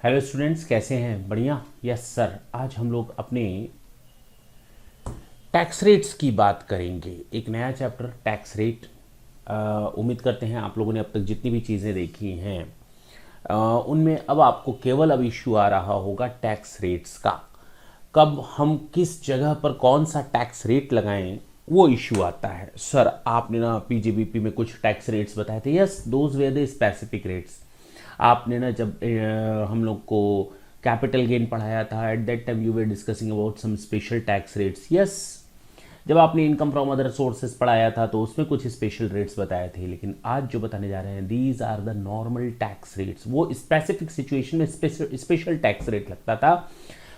Hello students, कैसे हैं? बढ़िया। Yes sir. आज हम लोग अपने टैक्स रेट्स की बात करेंगे। एक नया चैप्टर टैक्स रेट। उम्मीद करते हैं आप लोगों ने अब तक जितनी भी चीज़ें देखी हैं उनमें अब इश्यू आ रहा होगा टैक्स रेट्स का। कब हम किस जगह पर कौन सा टैक्स रेट लगाएं वो इश्यू आता है। सर आपने ना पीजीबीपी में कुछ टैक्स रेट्स बताए थे। Yes, those were the specific rates. आपने ना जब हम लोग को कैपिटल गेन पढ़ाया था, at that time you were discussing about some special tax rates. Yes, जब आपने इनकम फ्रॉम अदर सोर्सेज पढ़ाया था तो उसमें कुछ स्पेशल रेट्स बताए थे। लेकिन आज जो बताने जा रहे हैं, these are the normal tax rates. वो स्पेसिफिक सिचुएशन में स्पेशल टैक्स रेट लगता था,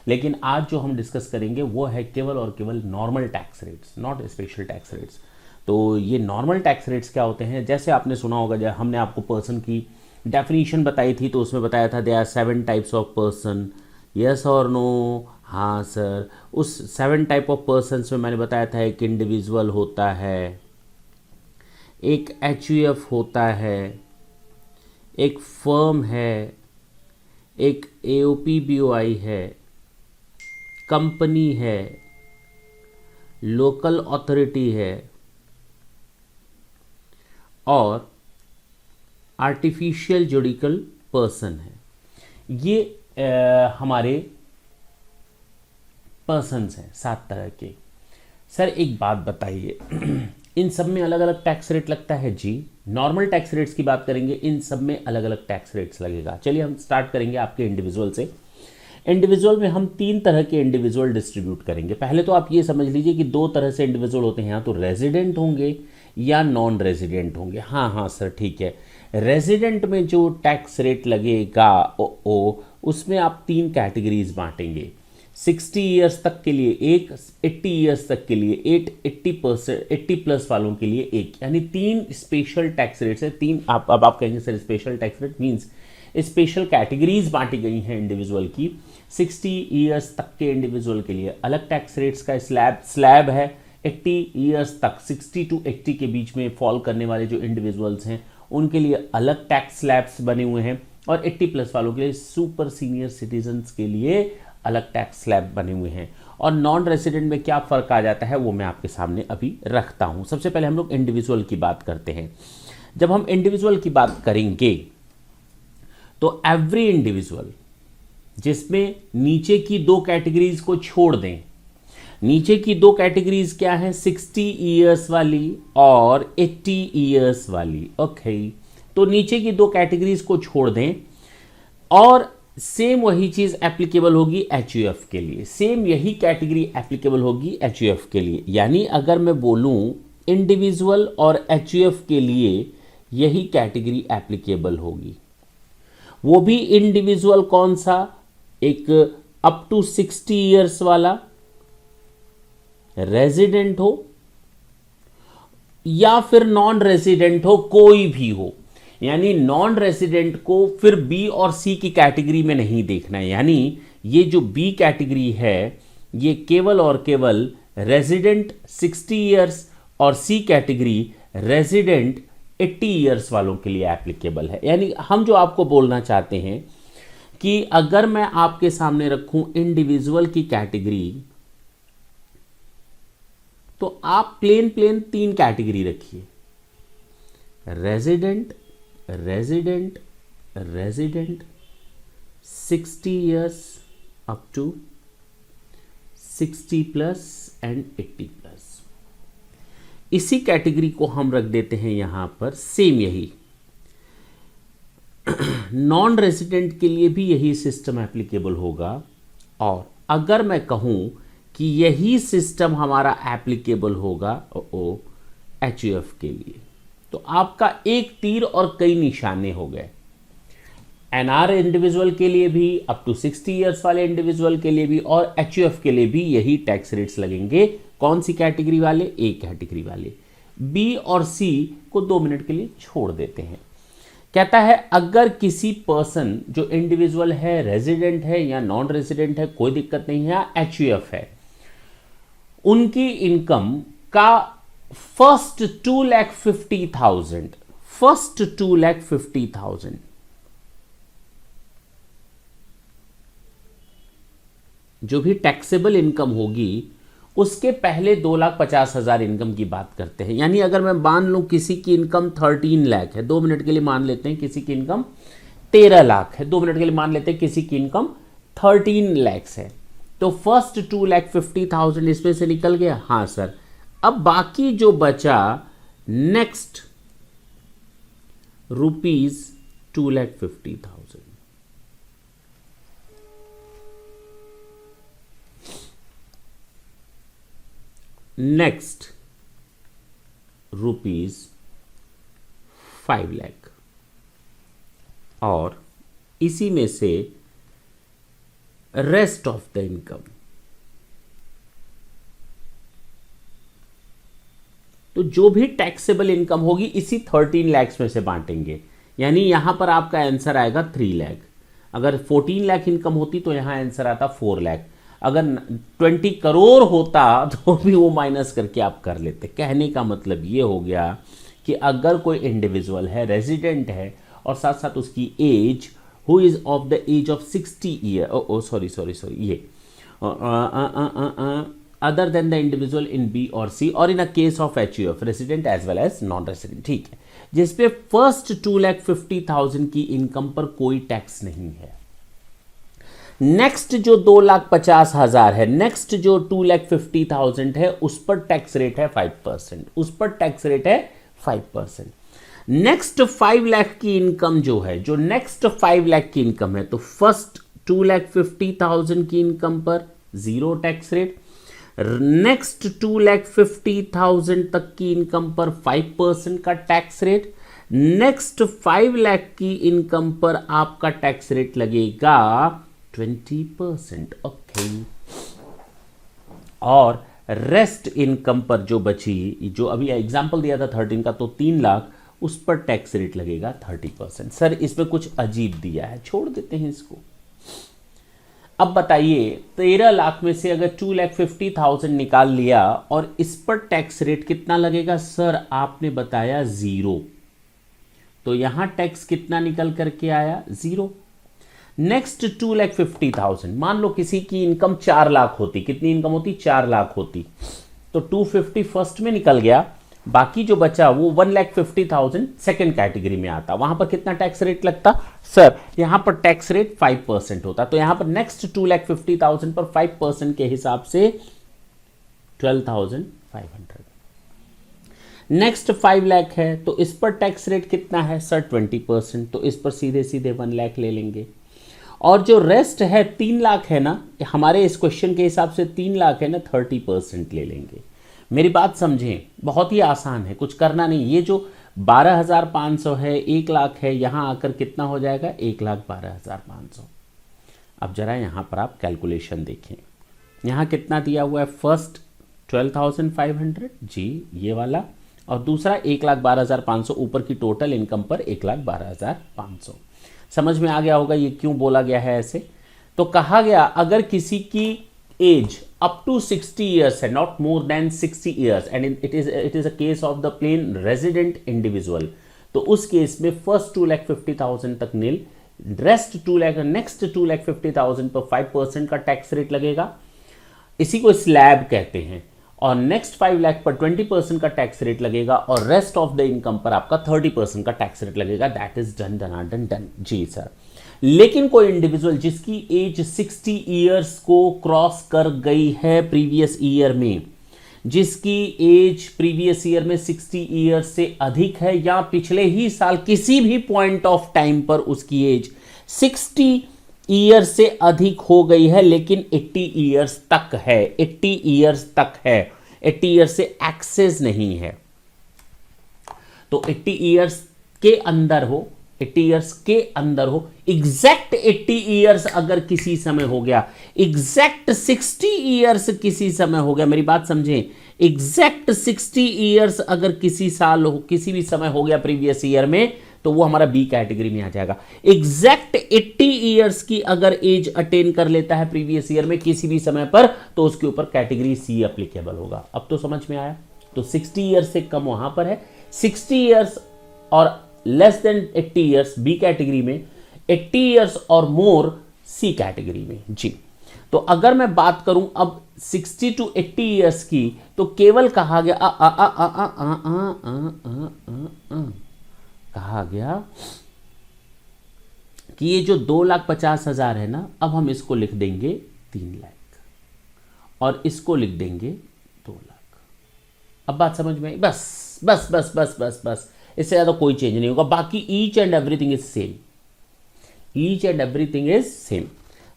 लेकिन आज जो हम डिस्कस करेंगे वो है केवल और केवल normal tax rates, not special tax rates. तो ये नॉर्मल टैक्स रेट्स क्या होते हैं? जैसे आपने सुना होगा, जब हमने आपको पर्सन की डेफिनेशन बताई थी तो उसमें बताया था they are 7 types of person. Yes और नो? हाँ सर। उस 7 टाइप ऑफ पर्सन्स में मैंने बताया था एक इंडिविजुअल होता है, एक एचयूएफ होता है, एक फर्म है, एक एओपी बीओआई है, कंपनी है, लोकल अथॉरिटी है और आर्टिफिशियल जुडिकल पर्सन है। ये हमारे पर्सन्स हैं 7 तरह के। सर एक बात बताइए, इन सब में अलग अलग टैक्स रेट लगता है? जी। नॉर्मल टैक्स रेट्स की बात करेंगे, इन सब में अलग अलग टैक्स रेट्स लगेगा। चलिए हम स्टार्ट करेंगे आपके इंडिविजुअल से। इंडिविजुअल में हम 3 तरह के इंडिविजुअल डिस्ट्रीब्यूट करेंगे। पहले तो आप ये समझ लीजिए कि 2 तरह से इंडिविजुअल होते हैं, या तो रेजिडेंट होंगे या नॉन रेजिडेंट होंगे। हाँ हाँ सर, ठीक है। रेजिडेंट में जो टैक्स रेट लगेगा उसमें आप 3 कैटेगरीज बांटेंगे। 60 ईयर्स तक के लिए एक, 80 ईयर्स तक के लिए 80 प्लस वालों के लिए एक, यानी 3 स्पेशल टैक्स रेट्स है। 3 अब आप कहेंगे sir special tax rate means special categories बांटी गई हैं इंडिविजुअल की। 60 ईयर्स तक के इंडिविजुअल के लिए अलग टैक्स रेट्स का स्लैब है। 80 ईयर्स तक 60 टू 80 के बीच में फॉल करने वाले जो इंडिविजुअल्स हैं उनके लिए अलग टैक्स स्लैब्स बने हुए हैं, और 80 प्लस वालों के लिए, सुपर सीनियर सिटीजन्स के लिए अलग टैक्स स्लैब बने हुए हैं। और नॉन रेसिडेंट में क्या फ़र्क आ जाता है वो मैं आपके सामने अभी रखता हूं। सबसे पहले हम लोग इंडिविजुअल की बात करते हैं। जब हम इंडिविजुअल की बात करेंगे तो एवरी इंडिविजुअल जिसमें नीचे की 2 कैटेगरीज को छोड़ दें। नीचे की 2 कैटेगरीज क्या है? 60 ईयर्स वाली और 80 ईयर्स वाली। ओके, तो नीचे की 2 कैटेगरीज को छोड़ दें और सेम वही चीज एप्लीकेबल होगी एचयूएफ के लिए। सेम यही कैटेगरी एप्लीकेबल होगी एचयूएफ के लिए। यानी अगर मैं बोलूं इंडिविजुअल और एचयूएफ के लिए यही कैटेगरी एप्लीकेबल होगी। वो भी इंडिविजुअल कौन सा? एक अप टू 60 ईयर्स वाला, रेजिडेंट हो या फिर नॉन रेजिडेंट हो, कोई भी हो। यानी नॉन रेजिडेंट को फिर बी और सी की कैटेगरी में नहीं देखना है। यानी ये जो बी कैटेगरी है ये केवल और केवल रेजिडेंट 60 ईयर्स और सी कैटेगरी रेजिडेंट 80 ईयर्स वालों के लिए एप्लीकेबल है। यानी हम जो आपको बोलना चाहते हैं कि अगर मैं आपके सामने रखूं इंडिविजुअल की कैटेगरी, तो आप प्लेन 3 कैटेगरी रखिए। Resident, resident, resident, 60 years up to 60 plus and 80 plus. इसी कैटेगरी को हम रख देते हैं यहां पर। सेम यही नॉन रेजिडेंट के लिए भी यही सिस्टम एप्लीकेबल होगा। और अगर मैं कहूं कि यही सिस्टम हमारा एप्लीकेबल होगा एचयूएफ के लिए, तो आपका एक तीर और कई निशाने हो गए। एनआर इंडिविजुअल के लिए भी, अप टू 60 ईयर्स वाले इंडिविजुअल के लिए भी, और एचयूएफ के लिए भी यही टैक्स रेट्स लगेंगे। कौन सी कैटेगरी वाले? ए कैटेगरी वाले। बी और सी को 2 मिनट के लिए छोड़ देते हैं। कहता है अगर किसी पर्सन जो इंडिविजुअल है, रेजिडेंट है या नॉन रेजिडेंट है, कोई दिक्कत नहीं है, एचयूएफ है, उनकी इनकम का फर्स्ट 2,50,000 जो भी टैक्सेबल इनकम होगी उसके पहले 2,50,000 इनकम की बात करते हैं। यानी अगर मैं मान लूं किसी की इनकम 13 लाख है, 2 मिनट के लिए मान लेते हैं किसी की इनकम 13 लाख है, 2 मिनट के लिए मान लेते हैं किसी की इनकम 13 लैक्स है, तो फर्स्ट 2,50,000 इसमें से निकल गया। हाँ सर, अब बाकी जो बचा नेक्स्ट ₹2,50,000। नेक्स्ट ₹5 लाख, और इसी में से रेस्ट ऑफ द इनकम। तो जो भी टैक्सेबल इनकम होगी इसी 13 लाख में से बांटेंगे, यानी यहां पर आपका आंसर आएगा 3 लाख। अगर 14 लाख इनकम होती तो यहां आंसर आता 4 लाख। अगर 20 करोड़ होता तो भी वो माइनस करके आप कर लेते। कहने का मतलब ये हो गया कि अगर कोई इंडिविजुअल है, रेजिडेंट है, और साथ साथ उसकी age who is of the age of 60 year, sorry ये other than the individual in B or C or in a case of HUF resident as well as non-resident, ठीक है, जिसपे फर्स्ट 2,50,000 की इनकम पर कोई टैक्स नहीं है। Next जो 2,50,000 है, नेक्स्ट जो 2,50,000 है, उस पर टैक्स रेट है 5%, उस पर टैक्स रेट है 5%। नेक्स्ट 5 लाख की इनकम जो है, जो नेक्स्ट 5 लाख की इनकम है, तो फर्स्ट 2,50,000 की इनकम पर 0 टैक्स रेट, नेक्स्ट 2,50,000 तक की इनकम पर 5% का टैक्स रेट, नेक्स्ट 5 लाख की इनकम पर आपका टैक्स रेट लगेगा 20%। ओके, और रेस्ट इनकम पर जो बची, जो अभी एग्जांपल दिया था 13 का, तो 3 लाख, उस पर टैक्स रेट लगेगा 30%। सर इसमें कुछ अजीब दिया है, छोड़ देते हैं इसको। अब बताइए 13 लाख में से अगर 2,50,000 निकाल लिया और इस पर टैक्स रेट कितना लगेगा? सर आपने बताया 0, तो यहां टैक्स कितना निकल करके आया? 0। नेक्स्ट 2,50,000, मान लो किसी की इनकम 4 लाख होती, कितनी इनकम होती? 4 लाख होती, तो 250 फर्स्ट में निकल गया, बाकी जो बचा वो 1,50,000 सेकेंड कैटेगरी में आता। वहां पर कितना टैक्स रेट लगता? सर यहां पर टैक्स रेट 5% होता, तो यहां पर नेक्स्ट 2,50,000 पर 5% के हिसाब से 12,500। नेक्स्ट 5 लाख है, तो इस पर टैक्स रेट कितना है? सर 20%, तो इस पर सीधे सीधे 1 लाख ले लेंगे। और जो रेस्ट है 3 लाख है ना, हमारे इस क्वेश्चन के हिसाब से 3 लाख है ना, 30% ले लेंगे। मेरी बात समझें, बहुत ही आसान है, कुछ करना नहीं। ये जो 12,500 है, 1 लाख है, यहां आकर कितना हो जाएगा? 1,12,500। अब जरा यहां पर आप कैलकुलेशन देखें, यहां कितना दिया हुआ है? फर्स्ट 12,500 जी, ये वाला, और दूसरा 1,12,500, ऊपर की टोटल इनकम पर 1,12,500। समझ में आ गया होगा ये क्यों बोला गया है ऐसे? तो कहा गया अगर किसी की एज up to 60 years है, not more than 60 years, and it is a case of the plain resident individual, तो उस केस में फर्स्ट 2,50,000 तक नील, रेस्ट 2 लाख, नेक्स्ट 2,50,000 पर 5% का टैक्स रेट लगेगा, इसी को स्लैब कहते हैं, और नेक्स्ट 5 लाख पर 20% का टैक्स रेट लगेगा, और रेस्ट ऑफ द इनकम पर आपका 30% का टैक्स रेट लगेगा। That is done done done done जी सर। लेकिन कोई इंडिविजुअल जिसकी एज 60 ईयर्स को क्रॉस कर गई है प्रीवियस ईयर में, जिसकी एज प्रीवियस ईयर में 60 ईयर्स से अधिक है, या पिछले ही साल किसी भी पॉइंट ऑफ टाइम पर उसकी एज 60 ईयर्स से अधिक हो गई है, लेकिन 80 ईयर्स तक है, 80 ईयर्स तक है, 80 ईयर्स से एक्सेस नहीं है, तो 80 ईयर्स के अंदर हो, 80 ईयर्स के अंदर हो, एग्जैक्ट 80 ईयर्स अगर किसी समय हो गया, एग्जैक्ट 60 ईयर्स किसी समय हो गया, मेरी बात समझें, एग्जैक्ट 60 ईयर्स अगर किसी साल हो, किसी भी समय हो गया प्रीवियस ईयर में, तो वो हमारा बी कैटेगरी में आ जाएगा। एग्जैक्ट 80 ईयर्स की अगर एज अटेन कर लेता है प्रीवियस ईयर में किसी भी समय पर, तो उसके ऊपर कैटेगरी सी एप्लीकेबल होगा। अब तो समझ में आया? तो 60 ईयर्स से कम वहां पर है, 60 ईयर्स और less than 80 years B category में, 80 ईयर्स और मोर सी कैटेगरी में जी। तो अगर मैं बात करूं अब 60 to 80 ईयर्स की, तो केवल कहा गया कहा गया कि ये जो 2,50,000 है ना, अब हम इसको लिख देंगे 3 लाख और इसको लिख देंगे 2 लाख। अब बात समझ में आई? बस बस बस बस बस बस, इससे ज़्यादा कोई चेंज नहीं होगा। बाकी each and everything is same, each and everything is same.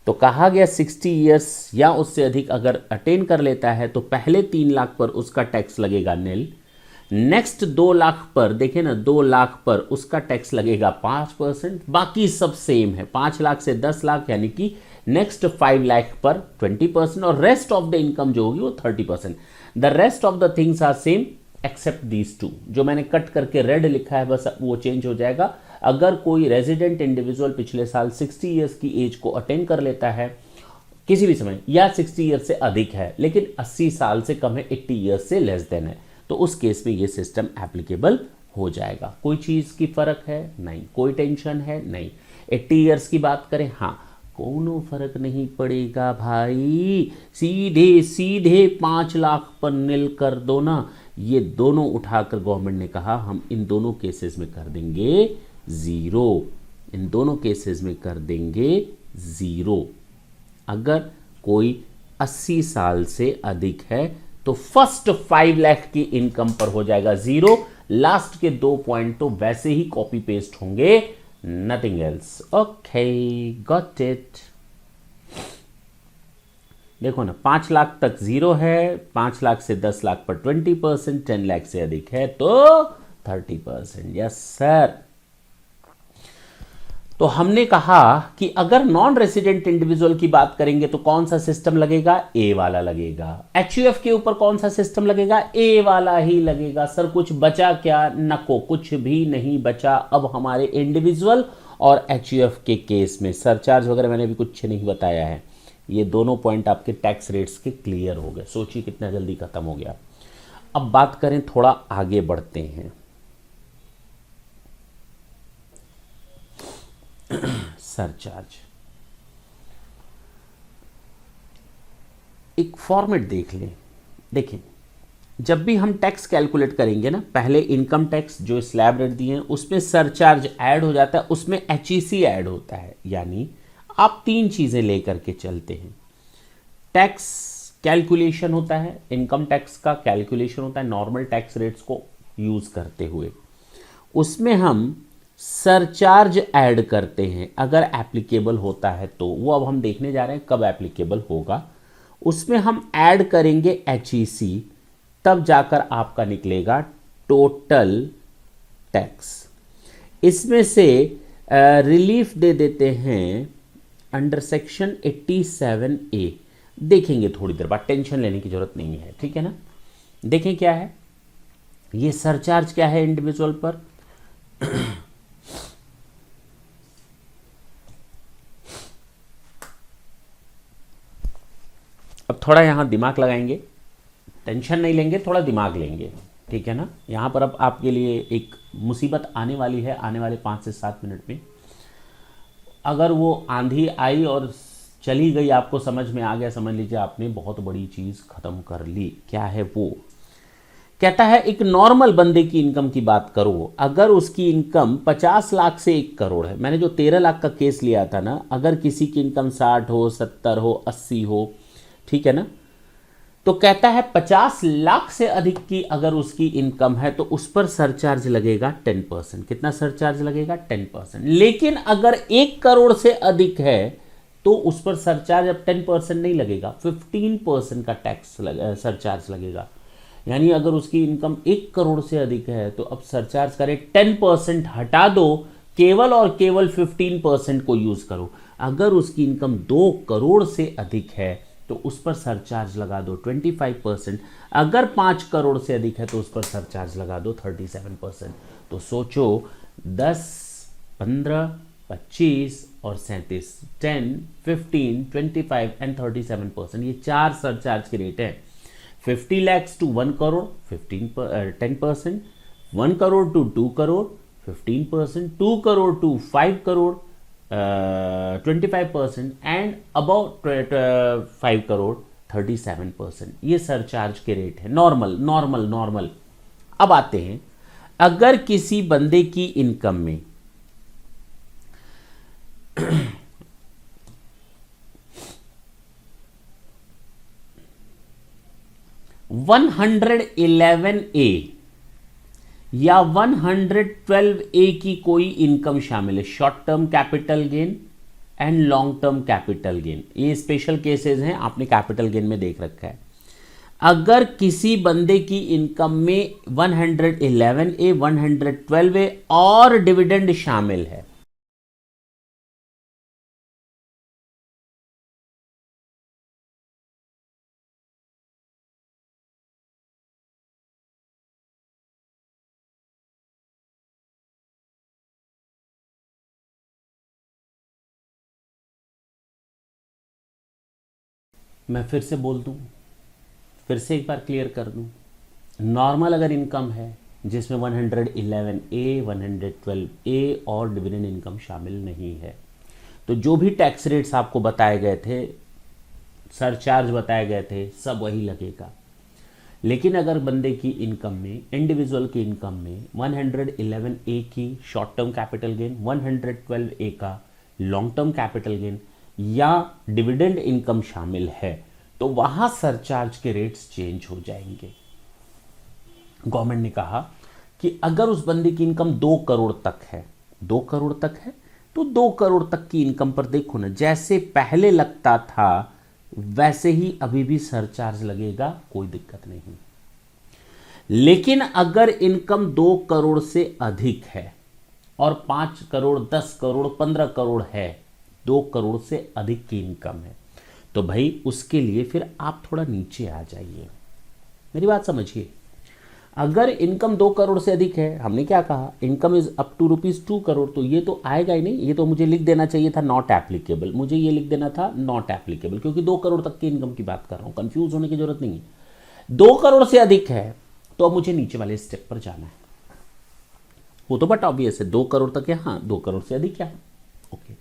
तो कहा गया 60 ईयर्स या उससे अधिक अगर अटेन कर लेता है तो पहले 3 लाख पर उसका टैक्स लगेगा निल। नेक्स्ट 2 लाख पर, देखें ना, 2 लाख पर उसका टैक्स लगेगा 5%। बाकी सब सेम है, 5 लाख से 10 लाख यानी कि नेक्स्ट 5 लाख पर 20%, और रेस्ट ऑफ द इनकम जो होगी वो 30%। The rest of the things are same except these two. जो मैंने कट करके रेड लिखा है बस वो चेंज हो जाएगा। अगर कोई रेजिडेंट इंडिविजुअल पिछले साल 60 ईयर्स की एज को अटेन कर लेता है किसी भी समय, या 60 ईयर्स से अधिक है लेकिन 80 साल से कम है, 80 ईयर्स से लेस देन है, तो उस केस में ये सिस्टम एप्लीकेबल हो जाएगा। कोई चीज़ की फर्क है नहीं, कोई टेंशन है नहीं। 80 ईयर्स की बात करें, हाँ कोनो फर्क नहीं पड़ेगा भाई, सीधे सीधे 5 लाख पर निल कर दो ना। ये दोनों उठाकर गवर्नमेंट ने कहा हम इन दोनों केसेस में कर देंगे 0, इन दोनों केसेस में कर देंगे 0। अगर कोई 80 साल से अधिक है तो फर्स्ट 5 लाख की इनकम पर हो जाएगा 0। लास्ट के 2 पॉइंट तो वैसे ही कॉपी पेस्ट होंगे, nothing else. Okay, got it. देखो ना, 5 लाख तक 0 है, 5 लाख से 10 लाख पर 20%, 10 लाख से अधिक है तो 30%। Yes sir. तो हमने कहा कि अगर नॉन रेसिडेंट इंडिविजुअल की बात करेंगे तो कौन सा सिस्टम लगेगा? ए वाला लगेगा। एचयूएफ के ऊपर कौन सा सिस्टम लगेगा? ए वाला ही लगेगा। सर कुछ बचा क्या? नको, कुछ भी नहीं बचा। अब हमारे इंडिविजुअल और एचयूएफ के केस में सरचार्ज वगैरह मैंने भी कुछ नहीं बताया है। ये दोनों पॉइंट आपके टैक्स रेट्स के क्लियर हो गए। सोचिए कितना जल्दी खत्म हो गया। अब बात करें, थोड़ा आगे बढ़ते हैं। सरचार्ज, एक फॉर्मेट देख लें। देखें, जब भी हम टैक्स कैलकुलेट करेंगे ना, पहले इनकम टैक्स जो स्लैब रेट दिए हैं उसमें सरचार्ज ऐड हो जाता है, उसमें एचईसी ऐड होता है। यानी आप 3 चीजें लेकर के चलते हैं। टैक्स कैलकुलेशन होता है, इनकम टैक्स का कैलकुलेशन होता है नॉर्मल टैक्स रेट्स को यूज करते हुए, उसमें हम सरचार्ज ऐड करते हैं अगर एप्लीकेबल होता है तो। वो अब हम देखने जा रहे हैं कब एप्लीकेबल होगा। उसमें हम ऐड करेंगे एचईसी, तब जाकर आपका निकलेगा टोटल टैक्स। इसमें से रिलीफ दे देते हैं अंडर सेक्शन 87A। देखेंगे थोड़ी देर बाद, टेंशन लेने की जरूरत नहीं है, ठीक है ना। देखें क्या है ये सरचार्ज, क्या है इंडिविजुअल पर। अब थोड़ा यहां दिमाग लगाएंगे, टेंशन नहीं लेंगे, थोड़ा दिमाग लेंगे, ठीक है ना। यहां पर अब आपके लिए एक मुसीबत आने वाली है आने वाले 5 से 7 मिनट में। अगर वो आंधी आई और चली गई, आपको समझ में आ गया, समझ लीजिए आपने बहुत बड़ी चीज खत्म कर ली। क्या है वो? कहता है एक नॉर्मल बंदे की इनकम की बात करो, अगर उसकी इनकम 50 लाख से 1 करोड़ है। मैंने जो 13 लाख का केस लिया था ना, अगर किसी की इनकम 60 हो, 70 हो, 80 हो, ठीक है ना, तो कहता है 50 लाख से अधिक की अगर उसकी इनकम है तो उस पर सरचार्ज लगेगा 10%। कितना सरचार्ज लगेगा? 10%। लेकिन अगर 1 करोड़ से अधिक है तो उस पर सरचार्ज अब 10% नहीं लगेगा, 15% का टैक्स सरचार्ज लगेगा। यानी अगर उसकी इनकम 1 करोड़ से अधिक है तो अब सरचार्ज करे 10% हटा दो, केवल और केवल 15% को यूज करो। अगर उसकी इनकम 2 करोड़ से अधिक है तो उस पर सरचार्ज लगा दो 25%। अगर 5 करोड़ से अधिक है तो उस पर सरचार्ज लगा दो 37%। तो सोचो 10, 15, 25 और 37, 10, 15, 25 एंड 37%, ये 4 सरचार्ज के रेट हैं। 50 lakhs to 1 crore 10%, 1 crore to 2 crore 15%, 2 crore to 5 crore 25% and about 5 crore 37%। ये सरचार्ज के रेट है, नॉर्मल नॉर्मल नॉर्मल। अब आते हैं, अगर किसी बंदे की इनकम में 111A या 112A की कोई इनकम शामिल है, short term capital gain and long term capital gain, ये स्पेशल केसेस हैं, आपने कैपिटल गेन में देख रखा है। अगर किसी बंदे की इनकम में 111A 112A और डिविडेंड शामिल है, मैं फिर से बोल दूं, फिर से एक बार क्लियर कर दूं, नॉर्मल अगर इनकम है जिसमें 111A 112A और डिविडेंड इनकम शामिल नहीं है, तो जो भी टैक्स रेट्स आपको बताए गए थे, सरचार्ज बताए गए थे, सब वही लगेगा। लेकिन अगर बंदे की इनकम में, इंडिविजुअल की इनकम में 111A की short term capital gain, 112A का लॉन्ग टर्म कैपिटल गेन या डिविडेंड इनकम शामिल है, तो वहां सरचार्ज के रेट्स चेंज हो जाएंगे। गवर्नमेंट ने कहा कि अगर उस बंदे की इनकम 2 करोड़ तक है, 2 करोड़ तक है, तो 2 करोड़ तक की इनकम पर देखो ना, जैसे पहले लगता था वैसे ही अभी भी सरचार्ज लगेगा, कोई दिक्कत नहीं। लेकिन अगर इनकम 2 करोड़ से अधिक है और 5 करोड़ 10 करोड़ 15 करोड़ है, 2 करोड़ से अधिक की इनकम है, तो भाई उसके लिए फिर आप थोड़ा नीचे आ जाइए। मेरी बात समझिए, अगर इनकम 2 करोड़ से अधिक है, हमने क्या कहा, income is up to ₹2 crore, तो ये तो आएगा ही नहीं, ये तो मुझे लिख देना चाहिए था नॉट एप्लीकेबल, मुझे ये लिख देना था नॉट एप्लीकेबल, क्योंकि 2 करोड़ तक की इनकम की बात कर रहा हूं, कंफ्यूज होने की जरूरत नहीं है। 2 करोड़ से अधिक है तो अब मुझे नीचे वाले स्टेप पर जाना है, वो तो बट ऑब्वियस है, 2 करोड़ तक है, हाँ 2 करोड़ से अधिक है, ओके।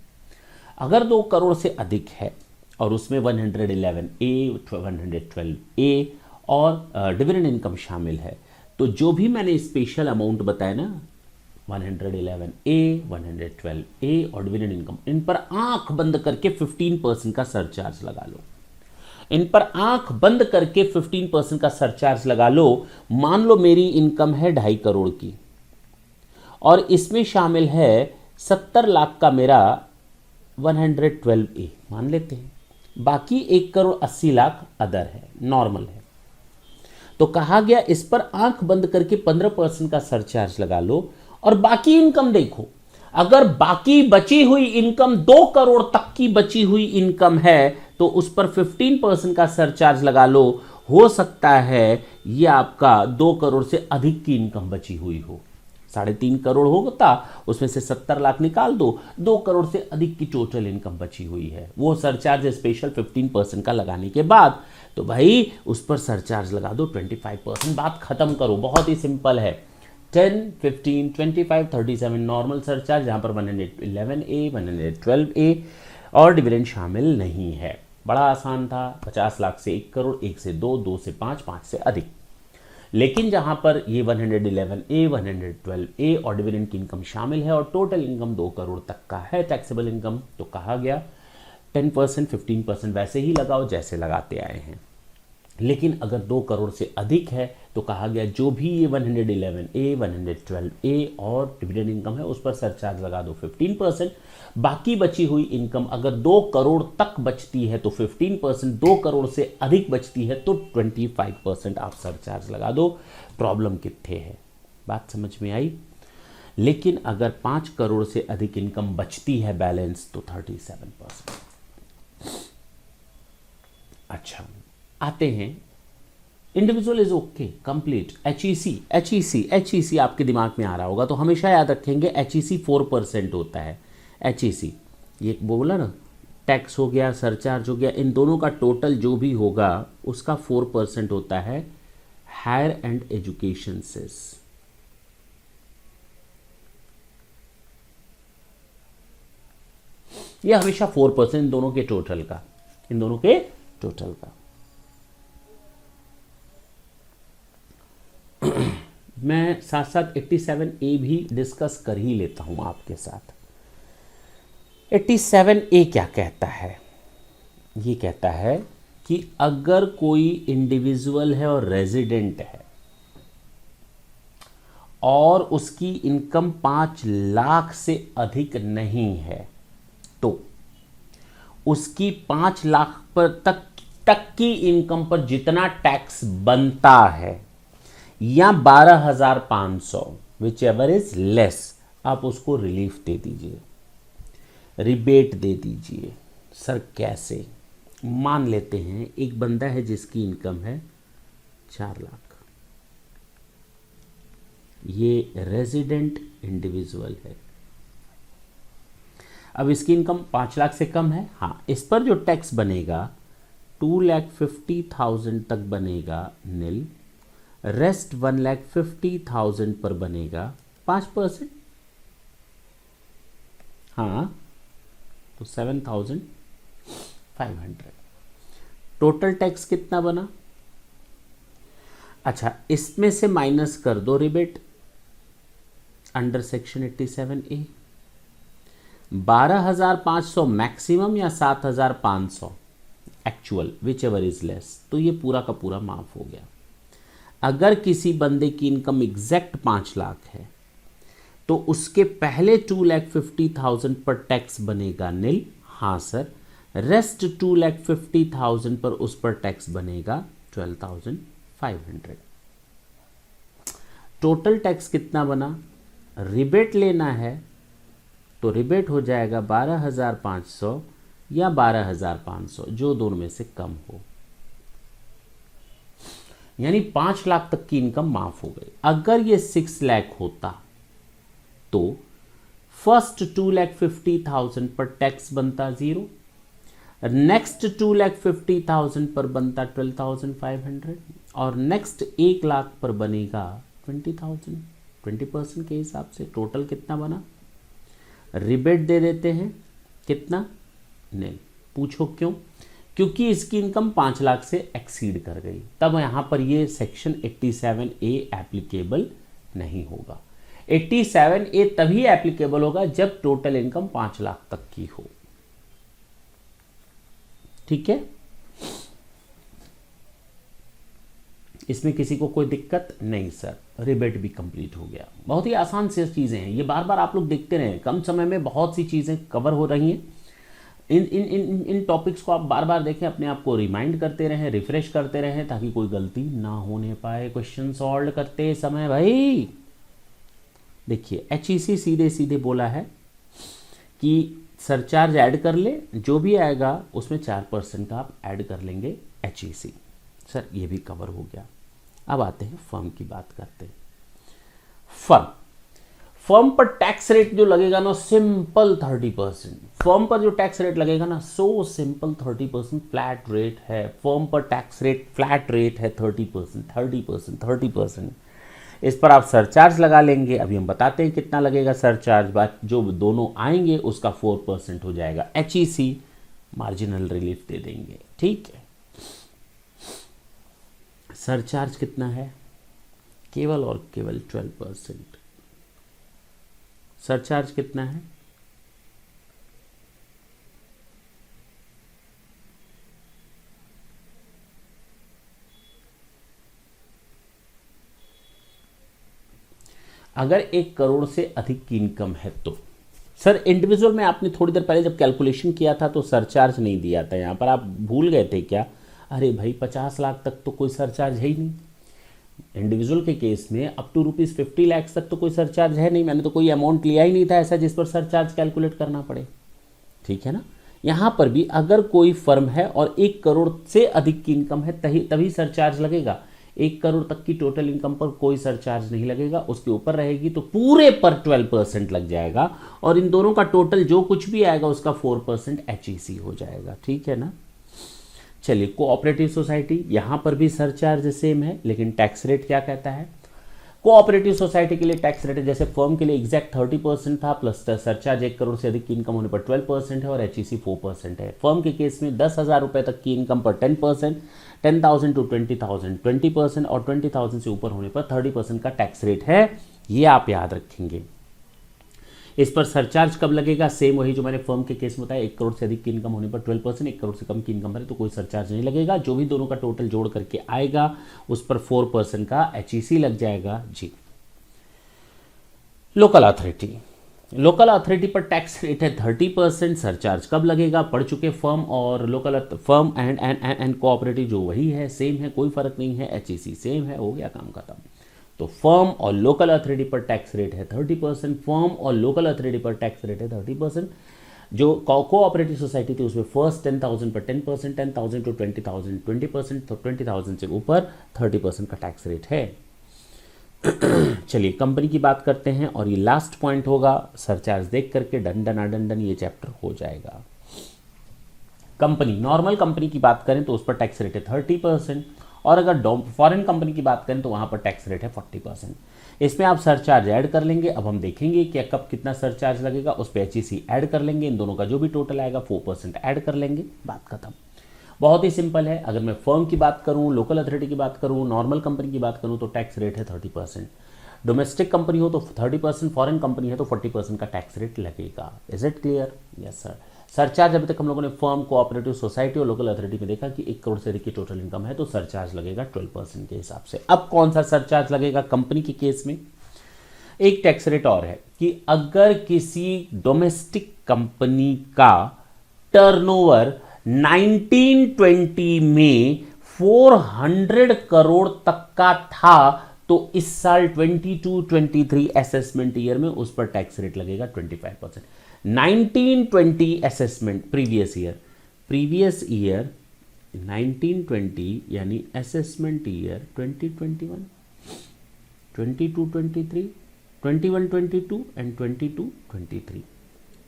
अगर 2 करोड़ से अधिक है और उसमें 111A 112A और डिविडेंड इनकम शामिल है, तो जो भी मैंने स्पेशल अमाउंट बताया ना, 111A 112A और डिविडेंड इनकम, इन पर आंख बंद करके 15% का सरचार्ज लगा लो। इन पर आंख बंद करके 15% का सरचार्ज लगा लो। मान लो मेरी इनकम है 2.5 करोड़ की और इसमें शामिल है 70 लाख का मेरा 112A मान लेते हैं, बाकी 1 करोड़ 80 लाख अदर है, नॉर्मल है। तो कहा गया इस पर आंख बंद करके 15% का सरचार्ज लगा लो और बाकी इनकम देखो। अगर बाकी बची हुई इनकम 2 करोड़ तक की बची हुई इनकम है तो उस पर 15% का सरचार्ज लगा लो। हो सकता है ये आपका 2 करोड़ से अधिक की इनकम बची हुई हो, 3.5 करोड़ होता, उसमें से 70 लाख निकाल दो, 2 करोड़ से अधिक की टोटल इनकम बची हुई है, वो सरचार्ज स्पेशल 15% का लगाने के बाद, तो भाई उस पर सरचार्ज लगा दो 25%, बात खत्म करो, बहुत ही सिंपल है। 10, 15, 25, 37 नॉर्मल सरचार्ज, जहां पर 111A 112A और डिविडेंड शामिल नहीं है। बड़ा आसान था, 50 लाख से 1 करोड़, 1 से 2, 2 से 5, 5 से अधिक। लेकिन जहां पर ये 111A 112A और डिविडेंड की इनकम शामिल है और टोटल इनकम 2 करोड़ तक का है टैक्सेबल इनकम, तो कहा गया 10% 15% वैसे ही लगाओ जैसे लगाते आए हैं। लेकिन अगर 2 करोड़ से अधिक है तो कहा गया जो भी ये 111A 112A और डिविडेंड इनकम है उस पर सरचार्ज लगा दो 15%। बाकी बची हुई इनकम अगर 2 करोड़ तक बचती है तो 15%, 2 करोड़ से अधिक बचती है तो 25% आप सरचार्ज लगा दो। प्रॉब्लम कितने है, बात समझ में आई। लेकिन अगर 5 करोड़ से अधिक इनकम बचती है बैलेंस तो 37%। अच्छा, आते हैं individual is okay complete. HEC आपके दिमाग में आ रहा होगा तो हमेशा याद रखेंगे एचईसी 4% होता है। एचईसी ये बोला ना, टैक्स हो गया, सरचार्ज हो गया, इन दोनों का टोटल जो भी होगा उसका 4% होता है। हायर एंड एजुकेशन सेस, ये हमेशा 4% इन दोनों के टोटल का, इन दोनों के टोटल का। मैं साथ साथ 87A भी डिस्कस कर ही लेता हूं आपके साथ। 87A क्या कहता है? ये कहता है कि अगर कोई इंडिविजुअल है और रेजिडेंट है और उसकी इनकम 5 लाख से अधिक नहीं है, तो उसकी 5 लाख पर तक की इनकम पर जितना टैक्स बनता है या 12,500 विच एवर इज लेस, आप उसको रिलीफ दे दीजिए, रिबेट दे दीजिए। सर कैसे? मान लेते हैं एक बंदा है जिसकी इनकम है 4 लाख, ये रेजिडेंट इंडिविजुअल है। अब इसकी इनकम 5 लाख से कम है, हाँ, इस पर जो टैक्स बनेगा 2,50,000 तक बनेगा नील, रेस्ट 1,50,000 पर बनेगा 5%, हाँ, तो 7,500। टोटल टैक्स कितना बना? अच्छा, इसमें से माइनस कर दो rebate under section 87A। 12,500 maximum या 7,500 actual, which ever is less, तो ये पूरा का पूरा माफ हो गया। अगर किसी बंदे की इनकम एग्जैक्ट 5 लाख है तो उसके पहले 2,50,000 पर टैक्स बनेगा नील, हाँ सर, रेस्ट 2,50,000 पर उस पर टैक्स बनेगा 12,500। टोटल टैक्स कितना बना? रिबेट लेना है तो रिबेट हो जाएगा 12,500 या 12,500, जो दोनों में से कम हो, यानी 5 लाख तक की इनकम माफ हो गई। अगर ये 6 लाख होता तो फर्स्ट 2,50,000 पर टैक्स बनता 0, नेक्स्ट 2,50,000 पर बनता 12,500 और नेक्स्ट 1 लाख पर बनेगा 20,000। 20% के हिसाब से टोटल कितना बना? रिबेट दे देते हैं, कितना? नहीं। पूछो क्यों? क्योंकि इसकी इनकम 5 लाख से एक्सीड कर गई, तब यहां पर ये सेक्शन 87A एप्लीकेबल नहीं होगा। 87A तभी एप्लीकेबल होगा जब टोटल इनकम 5 लाख तक की हो। ठीक है, इसमें किसी को कोई दिक्कत नहीं सर, रिबेट भी कंप्लीट हो गया। बहुत ही आसान से चीजें हैं, ये बार बार आप लोग देखते रहें, कम समय में बहुत सी चीजें कवर हो रही हैं। इन टॉपिक्स को आप बार बार देखें, अपने आप को रिमाइंड करते रहें, रिफ्रेश करते रहें, ताकि कोई गलती ना होने पाए क्वेश्चन सॉल्व करते समय। भाई देखिए, HEC सीधे सीधे बोला है कि सरचार्ज ऐड कर ले, जो भी आएगा उसमें 4% का आप ऐड कर लेंगे HEC। सर ये भी कवर हो गया। अब आते हैं फर्म की बात करते हैं। फर्म पर टैक्स रेट जो लगेगा ना, सिंपल 30%। फर्म पर जो टैक्स रेट लगेगा ना, सो सिंपल 30% फ्लैट रेट है। फर्म पर टैक्स रेट फ्लैट रेट है 30%। इस पर आप सरचार्ज लगा लेंगे। अभी हम बताते हैं कितना लगेगा सरचार्ज, बात जो दोनों आएंगे उसका 4% हो जाएगा। HEC मार्जिनल रिलीफ दे देंगे। ठीक है, सरचार्ज कितना है? केवल और केवल 12%। सरचार्ज कितना है? अगर 1 करोड़ से अधिक की इनकम है तो सर इंडिविजुअल में आपने थोड़ी देर पहले जब कैलकुलेशन किया था तो सरचार्ज नहीं दिया था। यहां पर आप भूल गए थे क्या? अरे भाई 50 लाख तक तो कोई सरचार्ज है ही नहीं। इंडिविजुअल के केस में अप टू ₹50 लाख तक तो कोई सरचार्ज है नहीं। मैंने तो कोई अमाउंट लिया ही नहीं था ऐसा जिस पर सरचार्ज कैलकुलेट करना पड़े। ठीक है ना? यहां पर भी अगर कोई फर्म है और 1 करोड़ से अधिक की इनकम है तभी सरचार्ज लगेगा। 1 करोड़ तक की टोटल इनकम पर कोई सरचार्ज नहीं लगेगा। उसके ऊपर रहेगी तो पूरे पर 12% लग जाएगा और इन दोनों का टोटल जो कुछ भी आएगा उसका 4% HEC हो जाएगा। ठीक है ना? चलिए, कोऑपरेटिव सोसाइटी, यहां पर भी सरचार्ज सेम है, लेकिन टैक्स रेट क्या कहता है? कोऑपरेटिव सोसाइटी के लिए टैक्स रेट जैसे फर्म के लिए एग्जैक्ट 30% था, प्लस सरचार्ज 1 करोड़ से अधिक की इनकम होने पर 12% है और एचईसी 4% है। फर्म के केस में 10,000 रुपए तक की इनकम पर 10%, 10,000 टू 20,000 20% और 20,000 से ऊपर होने पर 30% का टैक्स रेट है। ये आप याद रखेंगे। इस पर सरचार्ज कब लगेगा? सेम वही जो मैंने फर्म के केस में बताया, 1 करोड़ से अधिक की इनकम होने पर 12%, 1 करोड़ से कम की इनकम है तो कोई सरचार्ज नहीं लगेगा। जो भी दोनों का टोटल जोड़ करके आएगा उस पर 4% का एचईसी लग जाएगा जी। लोकल अथॉरिटी, लोकल अथॉरिटी पर टैक्स रेट है 30%। सरचार्ज कब लगेगा? पढ़ चुके फर्म और लोकल, फर्म एंड कोऑपरेटिव जो वही है, सेम है, कोई फर्क नहीं है, एचईसी सेम है, हो गया काम खत्म। तो फर्म और लोकल अथॉरिटी पर टैक्स रेट है 30%, फर्म और लोकल अथॉरिटी पर टैक्स रेट है 30%। जो कोऑपरेटिव सोसाइटी थी उसमें फर्स्ट 10,000 पर 10%, 10,000 टू 20,000 20%, तो 20,000 से ऊपर 30% का टैक्स रेट है। चलिए कंपनी की बात करते हैं और ये लास्ट पॉइंट होगा। सरचार्ज देख करके डन ये चैप्टर हो जाएगा। कंपनी, नॉर्मल कंपनी की बात करें तो उस पर टैक्स रेट है 30%, और अगर फॉरेन कंपनी की बात करें तो वहां पर टैक्स रेट है 40%। इसमें आप सरचार्ज ऐड कर लेंगे। अब हम देखेंगे कि कब कितना सरचार्ज लगेगा, उस पर एचईसी ऐड कर लेंगे, इन दोनों का जो भी टोटल आएगा 4% ऐड कर लेंगे, बात खत्म। बहुत ही सिंपल है। अगर मैं फर्म की बात करूं, लोकल अथॉरिटी की बात करूं, नॉर्मल कंपनी की बात करूं तो टैक्स रेट है 30%। डोमेस्टिक कंपनी हो तो 30%, फॉरेन कंपनी है तो 40% का टैक्स रेट लगेगा। Is it clear? Yes sir. Surcharge अभी तक हम लोगों ने फर्म, कोऑपरेटिव सोसाइटी और लोकल अथॉरिटी में देखा कि 1 करोड़ से अधिक की टोटल इनकम है तो सरचार्ज लगेगा 12% के हिसाब से। अब कौन सा सरचार्ज लगेगा कंपनी के केस में? एक टैक्स रेट और है कि अगर किसी डोमेस्टिक कंपनी का टर्नओवर 1920 में 400 करोड़ तक का था तो इस साल 22-23 असेसमेंट ईयर में उस पर टैक्स रेट लगेगा 25%। 1920 असेसमेंट प्रीवियस ईयर 1920 यानी असेसमेंट ईयर 2021, 22-23, 21-22 एंड 22-23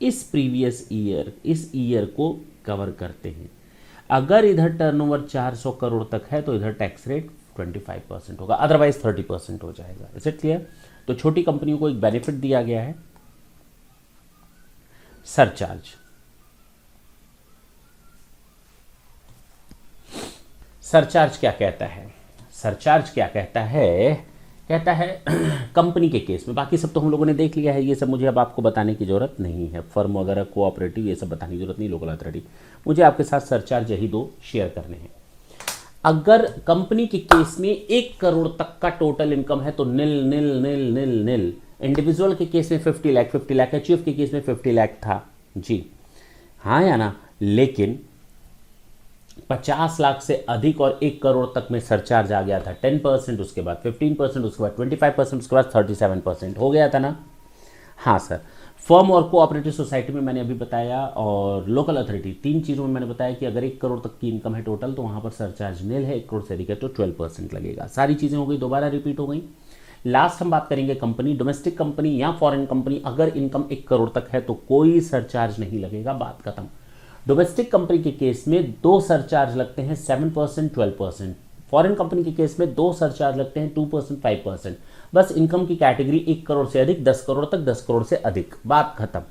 इस प्रीवियस ईयर, इस ईयर को कवर करते हैं। अगर इधर टर्नओवर 400 करोड़ तक है तो इधर टैक्स रेट 25% होगा, अदरवाइज 30% हो जाएगा। Is it clear? तो छोटी कंपनियों को एक बेनिफिट दिया गया है, सरचार्ज। सरचार्ज क्या कहता है? सरचार्ज क्या कहता है? कहता है कंपनी के केस में, बाकी सब तो हम लोगों ने देख लिया है, ये सब मुझे अब आपको बताने की जरूरत नहीं है। फर्म वगैरह, कोऑपरेटिव, ये सब बताने की जरूरत नहीं, लोकल अथॉरिटी। मुझे आपके साथ सरचार्ज यही दो शेयर करने हैं। अगर कंपनी के केस में 1 करोड़ तक का टोटल इनकम है तो निल निल निल निल निल। इंडिविजुअल के केस में 50 लाख, एचयूएफ के केस में 50 लाख था जी, हाँ या ना? लेकिन 50 लाख से अधिक और 1 करोड़ तक में सरचार्ज आ गया था 10%, उसके बाद 15%, उसके बाद 25%, उसके बाद 37% हो गया था ना? हाँ सर। फर्म और कोऑपरेटिव सोसाइटी में मैंने अभी बताया, और लोकल अथॉरिटी, 3 चीज़ों में मैंने बताया कि अगर 1 करोड़ तक की इनकम है टोटल तो वहाँ पर सरचार्ज निल है, 1 करोड़ से अधिक है तो 12% लगेगा। सारी चीज़ें हो गई, दोबारा रिपीट हो गई। लास्ट हम बात करेंगे कंपनी, डोमेस्टिक कंपनी या फॉरेन कंपनी, अगर इनकम 1 करोड़ तक है तो कोई सरचार्ज नहीं लगेगा, बात खत्म। डोमेस्टिक कंपनी के केस में 2 सरचार्ज लगते हैं, 7%, 12%। फॉरेन कंपनी के केस में 2 सरचार्ज लगते हैं, 2%, 5%। बस इनकम की कैटेगरी 1 करोड़ से अधिक, 10 करोड़ तक, 10 करोड़ से अधिक, बात खत्म।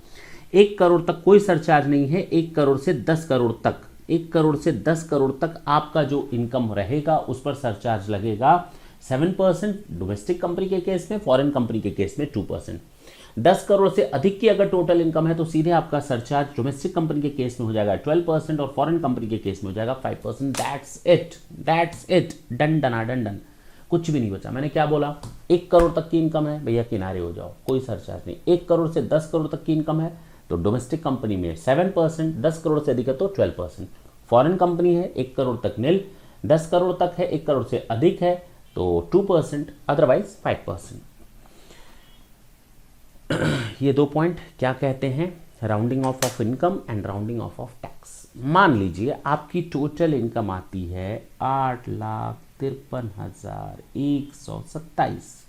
1 करोड़ तक कोई सरचार्ज नहीं है, 1 करोड़ से 10 करोड़ तक, 1 करोड़ से 10 करोड़ तक आपका जो इनकम रहेगा उस पर सरचार्ज लगेगा 7% डोमेस्टिक कंपनी के केस में, फॉरेन कंपनी के केस में 2%। 10 करोड़ से अधिक की अगर टोटल इनकम है तो सीधे आपका सरचार्ज डोमेस्टिक कंपनी के केस में हो जाएगा 12% और फॉरेन कंपनी के केस में हो जाएगा 5%। That's it, done. कुछ भी नहीं बचा। मैंने क्या बोला? 1 करोड़ तक की इनकम है, भैया किनारे हो जाओ, कोई सरचार्ज नहीं। 1 करोड़ से 10 करोड़ तक की इनकम है तो डोमेस्टिक कंपनी में 7%, 10 करोड़ से अधिक है तो 12%। फॉरेन कंपनी है 1 करोड़ तक निल, 10 करोड़ तक है 1 करोड़ से अधिक है तो 2%, अदरवाइज 5%। ये 2 पॉइंट क्या कहते हैं? Rounding off income and rounding off tax. मान लीजिए आपकी टोटल इनकम आती है 8,53,127,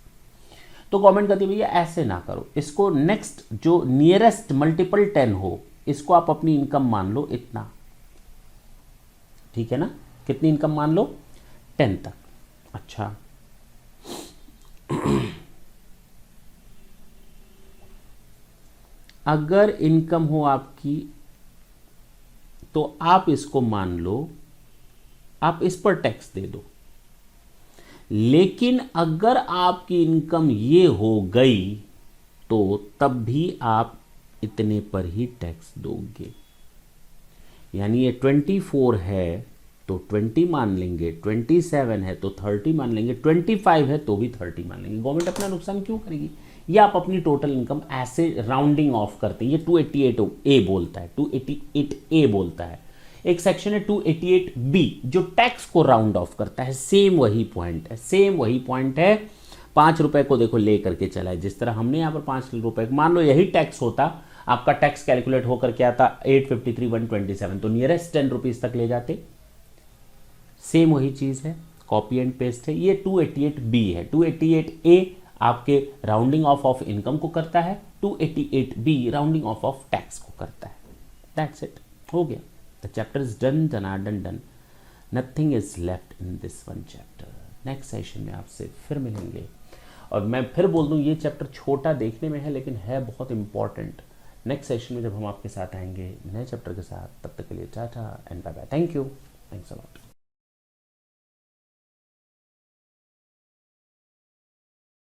तो गवर्नमेंट कहती है भैया ऐसे ना करो, इसको नेक्स्ट जो नियरेस्ट मल्टीपल 10 हो इसको आप अपनी इनकम मान लो इतना, ठीक है ना? कितनी इनकम मान लो? 10 तक। अच्छा अगर इनकम हो आपकी तो आप इसको मान लो, आप इस पर टैक्स दे दो। लेकिन अगर आपकी इनकम ये हो गई तो तब भी आप इतने पर ही टैक्स दोगे। यानी ये 24 है तो 20 मान लेंगे, 27 है तो 30 मान लेंगे, 25 है तो भी 30 मान लेंगे। गवर्नमेंट अपना नुकसान क्यों करेगी? ये आप अपनी टोटल इनकम ऐसे राउंडिंग ऑफ करते हैं। ये 288A बोलता है, 288A बोलता है। एक सेक्शन है 288B जो टैक्स को राउंड ऑफ करता है। सेम वही पॉइंट है, सेम वही पॉइंट है। 5 रुपए को देखो ले करके चला है, जिस तरह हमने यहाँ पर 5 रुपए, मान लो यही टैक्स होता, आपका टैक्स कैलकुलेट होकर क्या आता 853,127, तो नियरेस्ट 10 रुपीज तक ले जाते। सेम वही चीज है, कॉपी एंड पेस्ट है। ये 288B है। 288A आपके राउंडिंग ऑफ इनकम को करता है, 288B राउंडिंग ऑफ टैक्स को करता है। दैट्स इट, हो गया। The chapter is done, done. Nothing is left in this one chapter. Next session में आपसे फिर मिलेंगे। और मैं फिर बोल दूं, ये चैप्टर छोटा देखने में है लेकिन है बहुत इंपॉर्टेंट। नेक्स्ट सेशन में जब हम आपके साथ आएंगे नए चैप्टर के साथ, तब तक के लिए tata and bye bye. Thank you, thanks a lot.